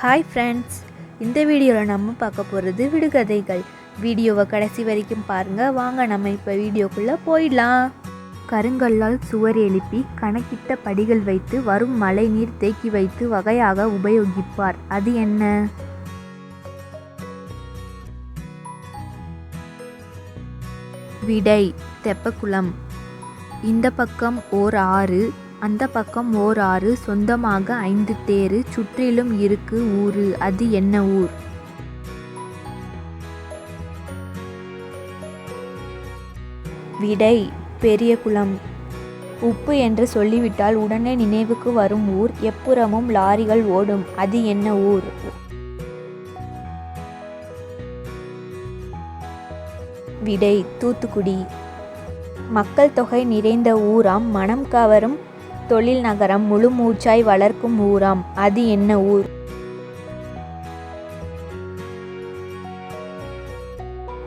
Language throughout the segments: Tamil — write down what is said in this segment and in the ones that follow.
ஹாய் ஃப்ரெண்ட்ஸ், இந்த வீடியோவில் நம்ம பார்க்க போகிறது விடுகதைகள். வீடியோவை கடைசி வரைக்கும் பாருங்கள். வாங்க நம்ம இப்போ வீடியோக்குள்ளே போயிடலாம். கருங்கல்லால் சுவர் எழுப்பி கணக்கிட்ட படிகள் வைத்து வரும் மழை நீர் தேக்கி வைத்து வகையாக உபயோகிப்பார். அது என்ன? விடை தெப்பக்குளம். இந்த பக்கம் ஓர் ஆறு, அந்த பக்கம் ஓர் ஆறு, சொந்தமாக 5 தேரு, சுற்றிலும் இருக்கு ஊரு. அது என்ன ஊர்? விடை பெரியகுளம். உப்பு என்று சொல்லிவிட்டால் உடனே நினைவுக்கு வரும் ஊர், எப்புறமும் லாரிகள் ஓடும். அது என்ன ஊர்? விடை தூத்துக்குடி. மக்கள் தொகை நிறைந்த ஊராம், மனம் கவரும் தொழில் நகரம், முழு மூச்சாய் வளர்க்கும் ஊராம். அது என்ன ஊர்?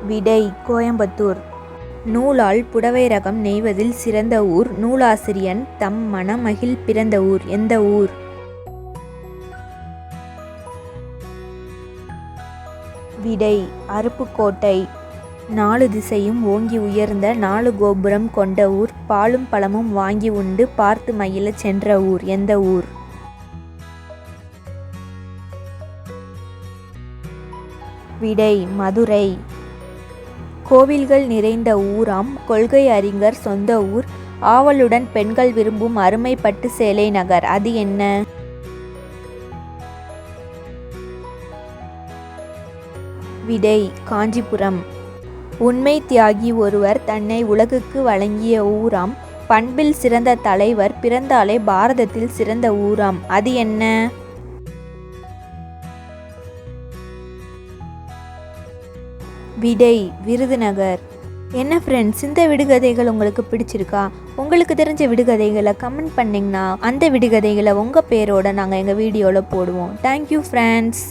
விடை கோயம்புத்தூர். நூலால் புடவை ரகம் நெய்வதில் சிறந்த ஊர், நூலாசிரியன் தம் மணமகிழ் பிறந்த ஊர். எந்த ஊர்? விடை அருப்புக்கோட்டை. 4 திசையும் ஓங்கி உயர்ந்த 4 கோபுரம் கொண்ட ஊர், பாலும் பழமும் வாங்கி உண்டு பார்த்து மகிழ சென்ற ஊர். எந்த ஊர்? விடை மதுரை. கோவில்கள் நிறைந்த ஊராம், கொள்கை அறிஞர் சொந்த ஊர், ஆவலுடன் பெண்கள் விரும்பும் அருமை பட்டு சேலை நகர். அது என்ன? விடை காஞ்சிபுரம். உண்மை தியாகி ஒருவர் தன்னை உலகுக்கு வழங்கிய ஊராம், பண்பில் சிறந்த தலைவர் பிறந்தாலே பாரதத்தில் சிறந்த ஊராம். அது என்ன? விடை விருதுநகர். என்ன ஃப்ரெண்ட்ஸ், இந்த விடுகதைகள் உங்களுக்கு பிடிச்சிருக்கா? உங்களுக்கு தெரிஞ்ச விடுகதைகளை கமெண்ட் பண்ணிங்கன்னா அந்த விடுகதைகளை உங்கள் பேரோட நாங்கள் எங்கள் வீடியோவில் போடுவோம். Thank you friends.